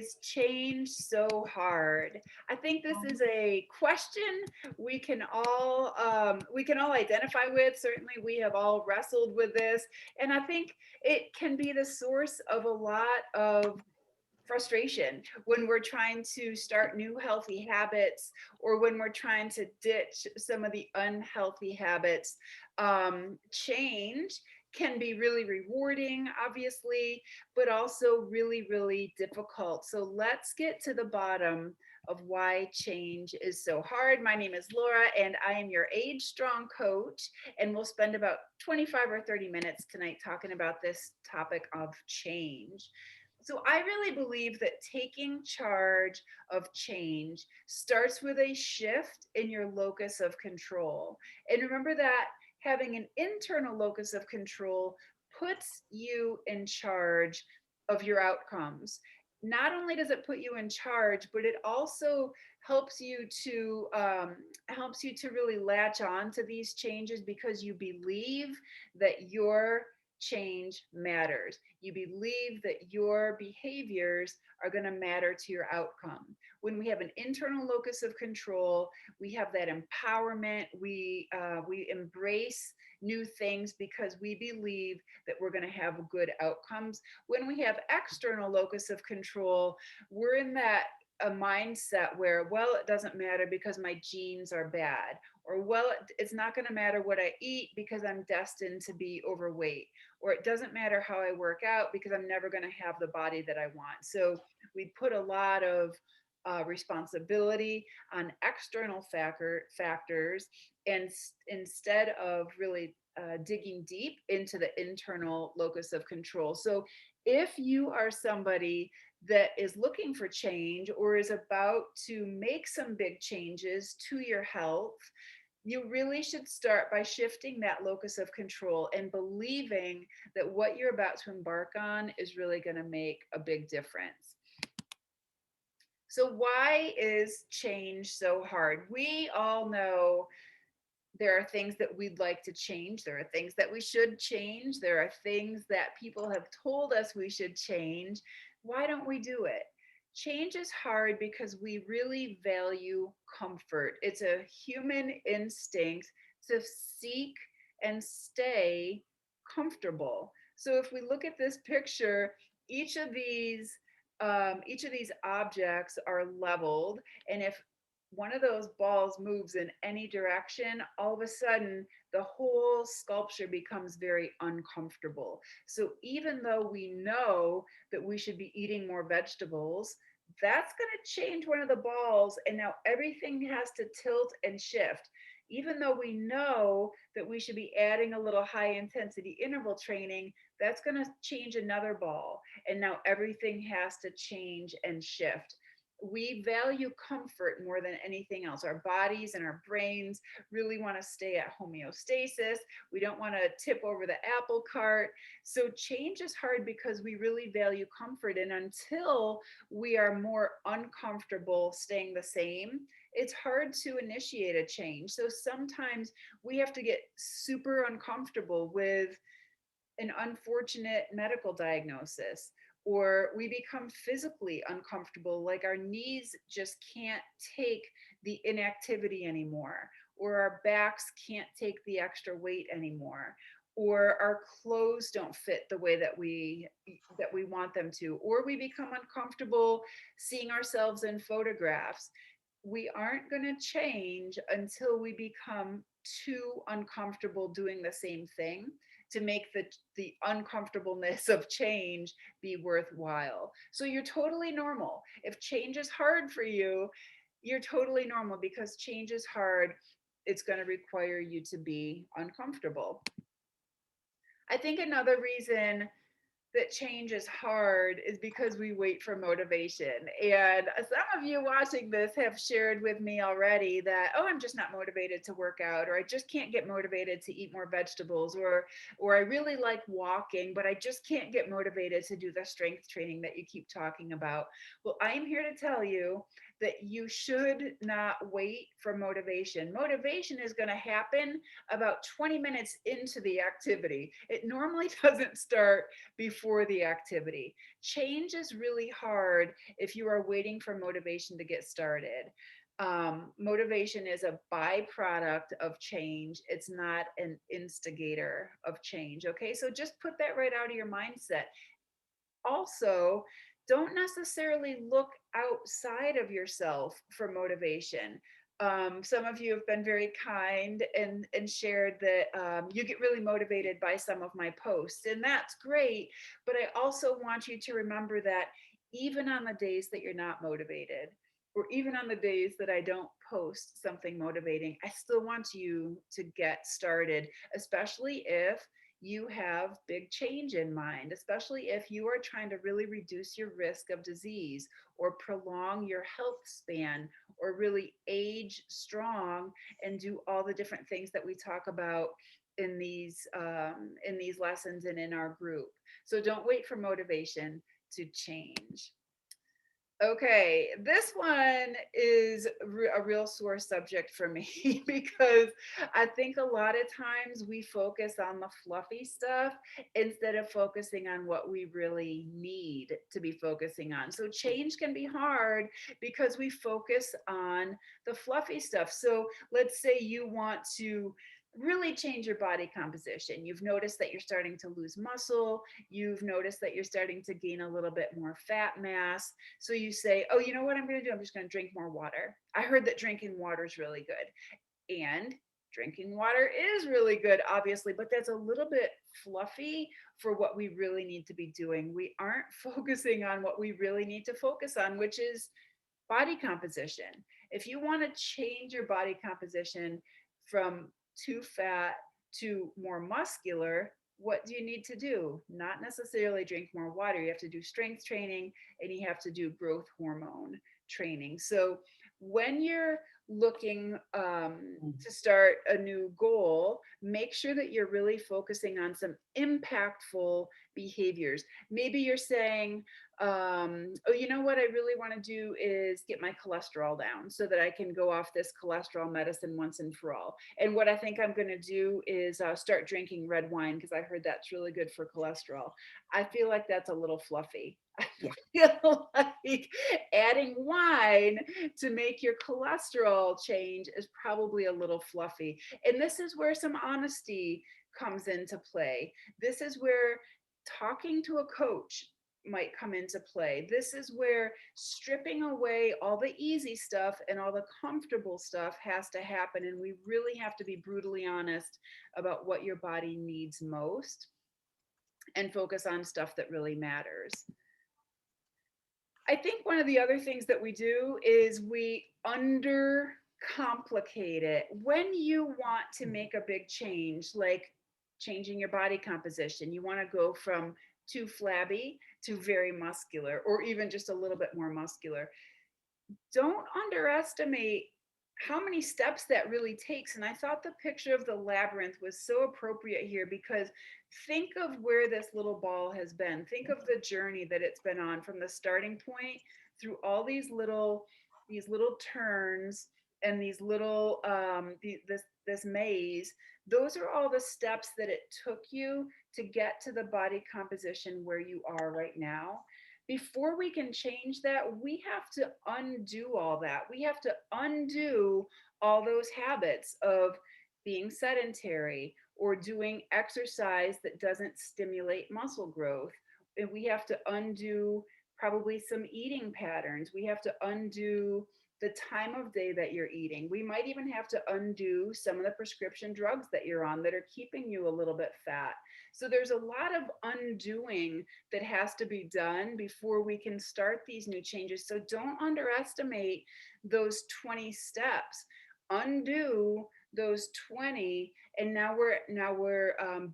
is change so hard? I think this is a question we can all identify with. Certainly, we have all wrestled with this, and I think it can be the source of a lot of frustration when we're trying to start new healthy habits or when we're trying to ditch some of the unhealthy habits. Change can be really rewarding, obviously, but also really, really difficult. So let's get to the bottom of why change is so hard. My name is Laura, and I am your Age Strong coach. And we'll spend about 25 or 30 minutes tonight talking about this topic of change. So I really believe that taking charge of change starts with a shift in your locus of control. And remember that having an internal locus of control puts you in charge of your outcomes. Not only does it put you in charge, but it also helps you to really latch on to these changes because you believe that your change matters. You believe that your behaviors are going to matter to your outcome. When we have an internal locus of control, we have that empowerment. We embrace new things because we believe that we're going to have good outcomes. When we have external locus of control, we're in that a mindset where, well, it doesn't matter because my genes are bad, or well, it's not going to matter what I eat because I'm destined to be overweight, or it doesn't matter how I work out because I'm never going to have the body that I want. So we put a lot of responsibility on external factors, and instead of really digging deep into the internal locus of control. So if you are somebody that is looking for change or is about to make some big changes to your health, you really should start by shifting that locus of control and believing that what you're about to embark on is really going to make a big difference. So, why is change so hard? We all know there are things that we'd like to change. There are things that we should change. There are things that people have told us we should change. Why don't we do it? Change is hard because we really value comfort. It's a human instinct to seek and stay comfortable. So if we look at this picture, each of these each of these objects are leveled, and if one of those balls moves in any direction, all of a sudden the whole sculpture becomes very uncomfortable. So even though we know that we should be eating more vegetables, that's going to change one of the balls, and now everything has to tilt and shift. Even though we know that we should be adding a little high intensity interval training, that's going to change another ball, and now everything has to change and shift. We value comfort more than anything else. Our bodies and our brains really want to stay at homeostasis. We don't want to tip over the apple cart. So change is hard because we really value comfort. And until we are more uncomfortable staying the same, it's hard to initiate a change. So sometimes we have to get super uncomfortable with an unfortunate medical diagnosis, or we become physically uncomfortable, like our knees just can't take the inactivity anymore, or our backs can't take the extra weight anymore, or our clothes don't fit the way that we want them to, or we become uncomfortable seeing ourselves in photographs. We aren't going to change until we become too uncomfortable doing the same thing to make the uncomfortableness of change be worthwhile. So you're totally normal. If change is hard for you, you're totally normal because change is hard. It's going to require you to be uncomfortable. I think another reason that change is hard is because we wait for motivation. And some of you watching this have shared with me already that, oh, I'm just not motivated to work out, or I just can't get motivated to eat more vegetables, or I really like walking, but I just can't get motivated to do the strength training that you keep talking about. Well, I am here to tell you that you should not wait for motivation. Motivation is going to happen about 20 minutes into the activity. It normally doesn't start before before the activity. Change is really hard if you are waiting for motivation to get started. Motivation is a byproduct of change. It's not an instigator of change. Okay, so just put that right out of your mindset. Also, don't necessarily look outside of yourself for motivation. Some of you have been very kind and shared that you get really motivated by some of my posts, and that's great. But I also want you to remember that even on the days that you're not motivated, or even on the days that I don't post something motivating, I still want you to get started, especially if you have big change in mind, especially if you are trying to really reduce your risk of disease or prolong your health span or really age strong and do all the different things that we talk about in these lessons and in our group. So don't wait for motivation to change. Okay, this one is a real sore subject for me because I think a lot of times we focus on the fluffy stuff instead of focusing on what we really need to be focusing on. So change can be hard because we focus on the fluffy stuff. So let's say you want to really change your body composition. You've noticed that you're starting to lose muscle, you've noticed that you're starting to gain a little bit more fat mass, so you say, oh, you know what I'm going to do? I'm just going to drink more water. I heard that drinking water is really good. And drinking water is really good, obviously, but that's a little bit fluffy for what we really need to be doing. We aren't focusing on what we really need to focus on, which is body composition. If you want to change your body composition from too fat to more muscular, what do you need to do? Not necessarily drink more water. You have to do strength training and you have to do growth hormone training. So when you're looking to start a new goal, make sure that you're really focusing on some impactful behaviors. Maybe you're saying, oh, you know what I really want to do is get my cholesterol down so that I can go off this cholesterol medicine once and for all. And what I think I'm going to do is start drinking red wine because I heard that's really good for cholesterol. I feel like that's a little fluffy. I Yeah. feel like adding wine to make your cholesterol change is probably a little fluffy. And this is where some honesty comes into play. This is where talking to a coach might come into play. This is where stripping away all the easy stuff and all the comfortable stuff has to happen. And we really have to be brutally honest about what your body needs most and focus on stuff that really matters. I think one of the other things that we do is we undercomplicate it. When you want to make a big change, like changing your body composition, you want to go from too flabby to very muscular, or even just a little bit more muscular. Don't underestimate how many steps that really takes. And I thought the picture of the labyrinth was so appropriate here because think of where this little ball has been. Think of the journey that it's been on from the starting point through all these little turns and these little this maze. Those are all the steps that it took you to get to the body composition where you are right now. Before we can change that, we have to undo all that. We have to undo all those habits of being sedentary or doing exercise that doesn't stimulate muscle growth. And we have to undo probably some eating patterns. We have to undo the time of day that you're eating. We might even have to undo some of the prescription drugs that you're on that are keeping you a little bit fat. So there's a lot of undoing that has to be done before we can start these new changes. So don't underestimate those 20 steps. Undo those 20 and now we're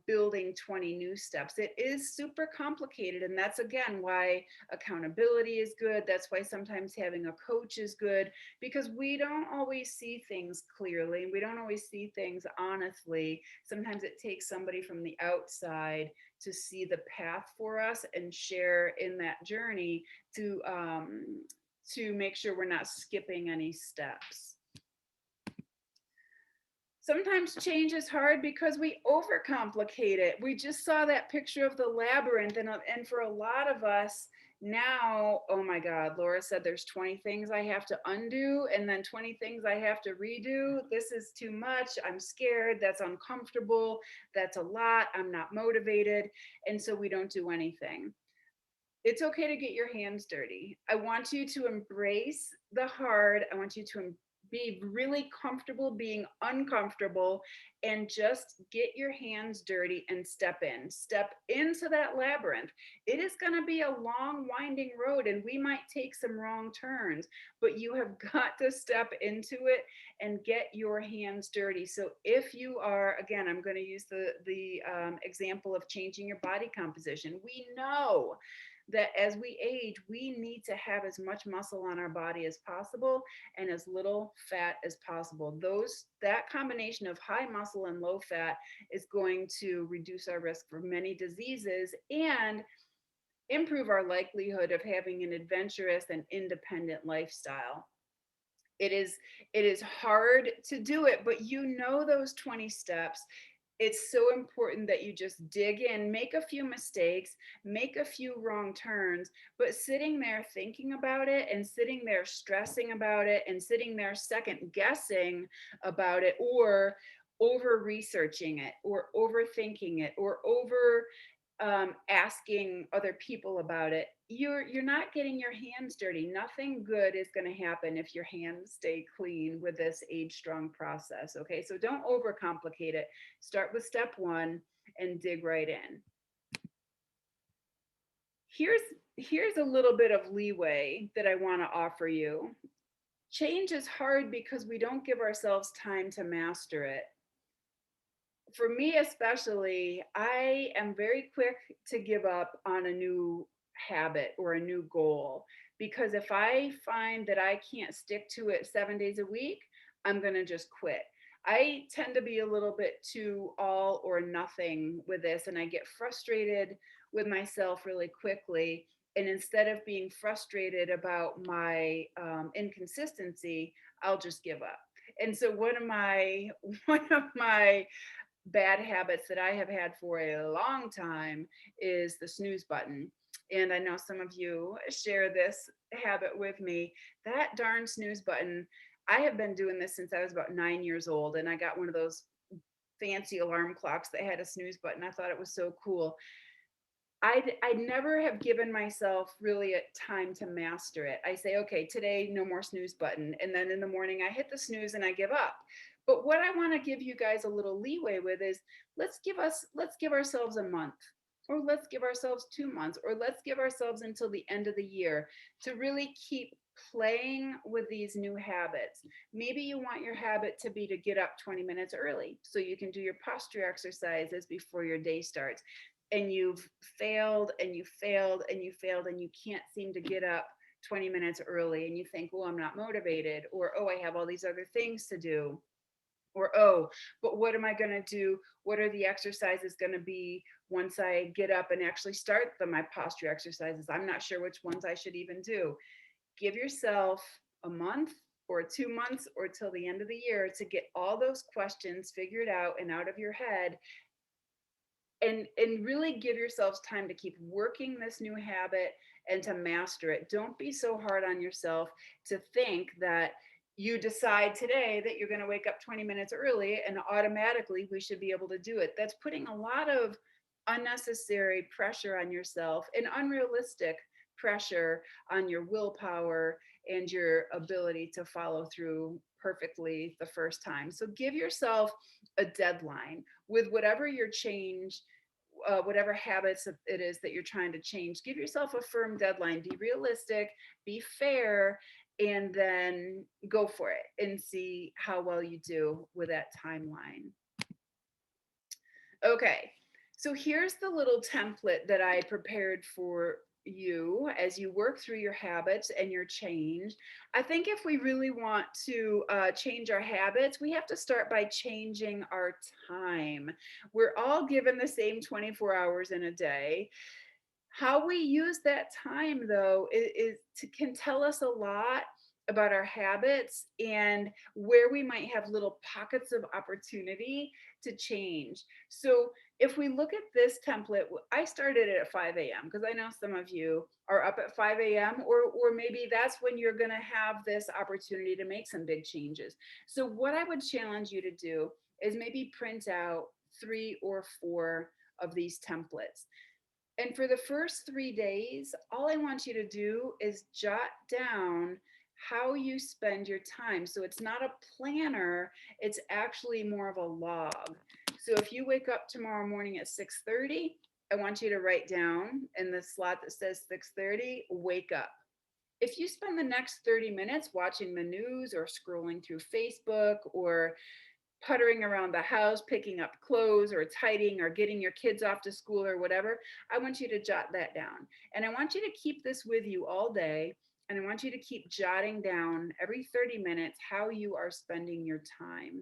building 20 new steps. It is super complicated, and that's again why accountability is good. That's why sometimes having a coach is good, because we don't always see things clearly, we don't always see things honestly. Sometimes it takes somebody from the outside to see the path for us and share in that journey to make sure we're not skipping any steps. Sometimes change is hard because we overcomplicate it. We just saw that picture of the labyrinth, and for a lot of us now, oh my God, Laura said there's 20 things I have to undo and then 20 things I have to redo. This is too much. I'm scared. That's uncomfortable. That's a lot. I'm not motivated. And so we don't do anything. It's okay to get your hands dirty. I want you to embrace the hard. I want you to be really comfortable being uncomfortable and just get your hands dirty and step in. Step into that labyrinth. It is going to be a long, winding road, and we might take some wrong turns, but you have got to step into it and get your hands dirty. So, if you are, again, I'm going to use the example of changing your body composition. We know that as we age, we need to have as much muscle on our body as possible and as little fat as possible. That combination of high muscle and low fat is going to reduce our risk for many diseases and improve our likelihood of having an adventurous and independent lifestyle. It is hard to do it, but you know those 20 steps. It's so important that you just dig in, make a few mistakes, make a few wrong turns, but sitting there thinking about it and sitting there stressing about it and sitting there second guessing about it or over researching it or overthinking it or over asking other people about it, you're not getting your hands dirty. Nothing good is going to happen if your hands stay clean with this age strong process. Okay, so don't overcomplicate it. Start with step one and dig right in. Here's a little bit of leeway that I want to offer you. Change is hard because we don't give ourselves time to master it. For me especially, I am very quick to give up on a new habit or a new goal because if I find that I can't stick to it 7 days a week, I'm going to just quit. I tend to be a little bit too all or nothing with this, and I get frustrated with myself really quickly. And instead of being frustrated about my inconsistency, I'll just give up. And so one of my bad habits that I have had for a long time is the snooze button. And I know some of you share this habit with me. That darn snooze button, I have been doing this since I was about 9 years old. And I got one of those fancy alarm clocks that had a snooze button. I thought it was so cool. I never have given myself really a time to master it. I say, okay, today, no more snooze button. And then in the morning, I hit the snooze and I give up. But what I want to give you guys a little leeway with is let's give ourselves a month, or let's give ourselves 2 months, or let's give ourselves until the end of the year to really keep playing with these new habits. Maybe you want your habit to be to get up 20 minutes early so you can do your posture exercises before your day starts, and you've failed and you failed and you failed and you can't seem to get up 20 minutes early, and you think, oh, I'm not motivated, or oh, I have all these other things to do, or oh, but what am I going to do? What are the exercises going to be once I get up and actually start my posture exercises? I'm not sure which ones I should even do. Give yourself a month or 2 months or till the end of the year to get all those questions figured out and out of your head, and really give yourselves time to keep working this new habit and to master it. Don't be so hard on yourself to think that you decide today that you're going to wake up 20 minutes early and automatically we should be able to do it. That's putting a lot of unnecessary pressure on yourself and unrealistic pressure on your willpower and your ability to follow through perfectly the first time. So give yourself a deadline with whatever your change, whatever habits it is that you're trying to change. Give yourself a firm deadline. Be realistic, be fair, and then go for it and see how well you do with that timeline. Okay, so here's the little template that I prepared for you as you work through your habits and your change. I think if we really want to change our habits, we have to start by changing our time. We're all given the same 24 hours in a day. How we use that time, though, can tell us a lot about our habits and where we might have little pockets of opportunity to change. So if we look at this template, I started it at 5 a.m. because I know some of you are up at 5 a.m. or maybe that's when you're going to have this opportunity to make some big changes. So what I would challenge you to do is maybe print out 3 or 4 of these templates. And for the first 3 days, all I want you to do is jot down how you spend your time. So it's not a planner, it's actually more of a log. So if you wake up tomorrow morning at 6:30, I want you to write down in the slot that says 6:30, wake up. If you spend the next 30 minutes watching the news or scrolling through Facebook or puttering around the house, picking up clothes or tidying or getting your kids off to school or whatever, I want you to jot that down. And I want you to keep this with you all day. And I want you to keep jotting down every 30 minutes how you are spending your time.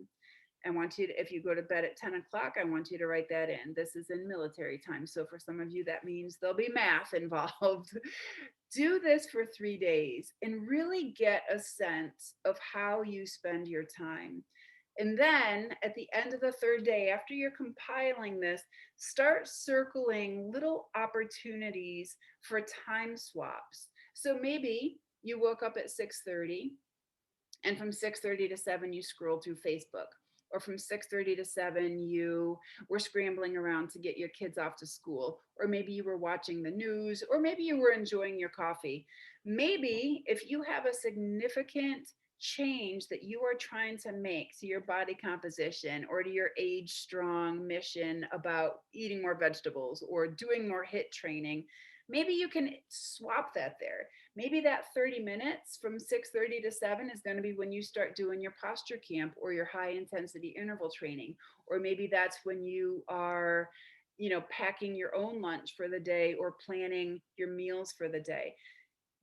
I want you to, if you go to bed at 10 o'clock, I want you to write that in. This is in military time. So for some of you, that means there'll be math involved. Do this for 3 days and really get a sense of how you spend your time. And then at the end of the third day, after you're compiling this, start circling little opportunities for time swaps. So maybe you woke up at 6:30 and from 6:30 to 7 you scrolled through Facebook, or from 6:30 to 7 you were scrambling around to get your kids off to school, or maybe you were watching the news, or maybe you were enjoying your coffee. Maybe if you have a significant change that you are trying to make to your body composition or to your age strong mission about eating more vegetables or doing more HIIT training, maybe you can swap that there. Maybe that 30 minutes from 6:30 to 7 is going to be when you start doing your posture camp or your high intensity interval training. Or maybe that's when you are, packing your own lunch for the day or planning your meals for the day.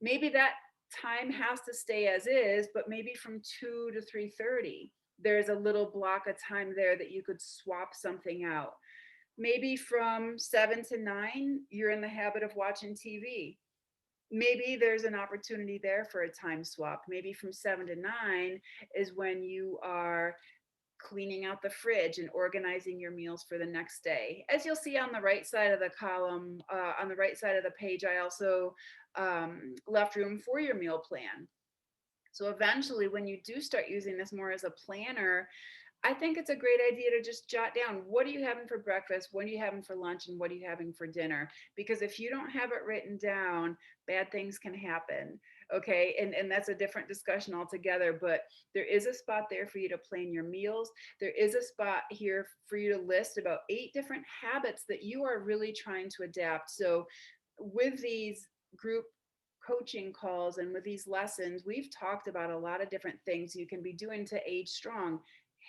Maybe that time has to stay as is, but maybe from 2 to 3:30 there's a little block of time there that you could swap something out. Maybe from 7 to 9 you're in the habit of watching TV. Maybe there's an opportunity there for a time swap. Maybe from 7 to 9 is when you are cleaning out the fridge and organizing your meals for the next day. As you'll see on the right side of the column, on the right side of the page, I also left room for your meal plan. So eventually, when you do start using this more as a planner, I think it's a great idea to just jot down, what are you having for breakfast, what are you having for lunch, and what are you having for dinner? Because if you don't have it written down, bad things can happen. Okay. And that's a different discussion altogether. But there is a spot there for you to plan your meals. There is a spot here for you to list about 8 different habits that you are really trying to adapt. So with these group coaching calls and with these lessons, we've talked about a lot of different things you can be doing to age strong.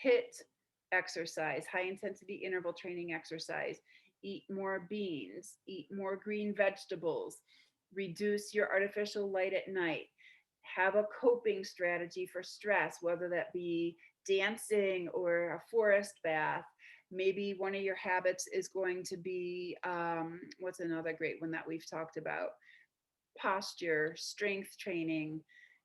HIIT exercise, high intensity interval training exercise, eat more beans, eat more green vegetables, reduce your artificial light at night, have a coping strategy for stress, whether that be dancing or a forest bath. Maybe one of your habits is going to be what's another great one that we've talked about? Posture, strength training,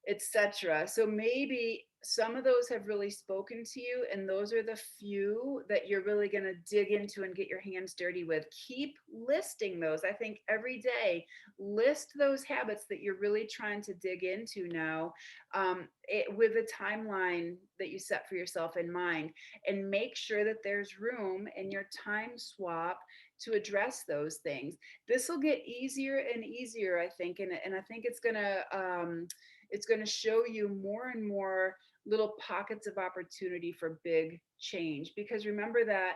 etc. So maybe some of those have really spoken to you, and those are the few that you're really going to dig into and get your hands dirty with. Keep listing those. I think every day, list those habits that you're really trying to dig into now, with a timeline that you set for yourself in mind, and make sure that there's room in your time swap to address those things. This will get easier and easier, I think, and I think it's gonna show you more and more little pockets of opportunity for big change. Because remember that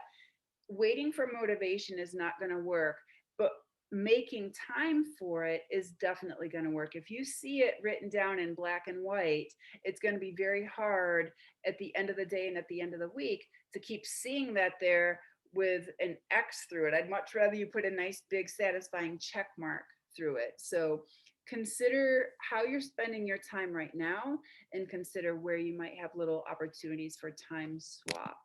waiting for motivation is not going to work, but making time for it is definitely going to work. If you see it written down in black and white, it's going to be very hard at the end of the day and at the end of the week to keep seeing that there with an X through it. I'd much rather you put a nice big satisfying check mark through it. So consider how you're spending your time right now and consider where you might have little opportunities for time swap.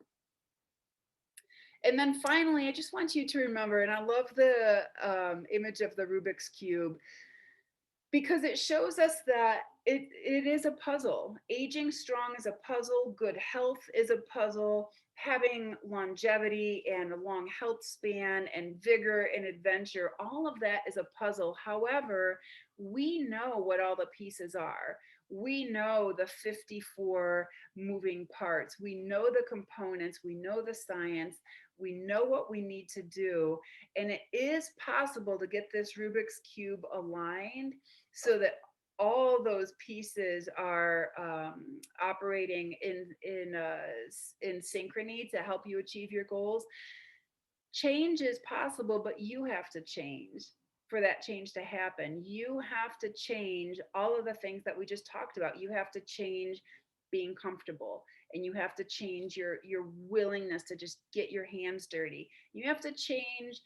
And then finally, I just want you to remember, and I love the image of the Rubik's Cube. because it shows us that it is a puzzle. Aging strong is a puzzle. Good health is a puzzle. Having longevity and a long health span and vigor and adventure, all of that is a puzzle. However, we know what all the pieces are. We know the 54 moving parts. We know the components. We know the science. We know what we need to do. And it is possible to get this Rubik's Cube aligned so that all those pieces are operating in synchrony to help you achieve your goals. Change is possible, but you have to change for that change to happen. You have to change all of the things that we just talked about. You have to change being comfortable, and you have to change your willingness to just get your hands dirty. You have to change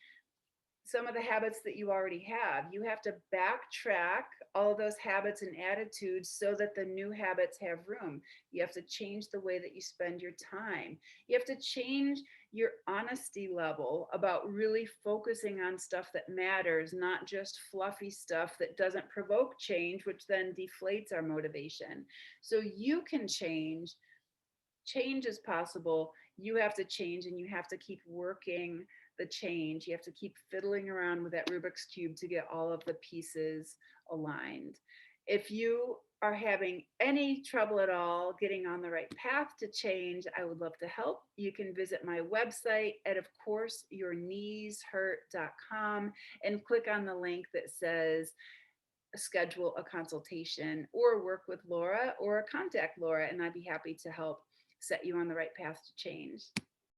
some of the habits that you already have. You have to backtrack all those habits and attitudes so that the new habits have room. You have to change the way that you spend your time. You have to change your honesty level about really focusing on stuff that matters, not just fluffy stuff that doesn't provoke change, which then deflates our motivation. So you can change. Change is possible. You have to change, and you have to keep working the change. You have to keep fiddling around with that Rubik's Cube to get all of the pieces aligned. If you are having any trouble at all getting on the right path to change, I would love to help. You can visit my website at, of course, yourkneeshurt.com and click on the link that says schedule a consultation or work with Laura or contact Laura, and I'd be happy to help set you on the right path to change.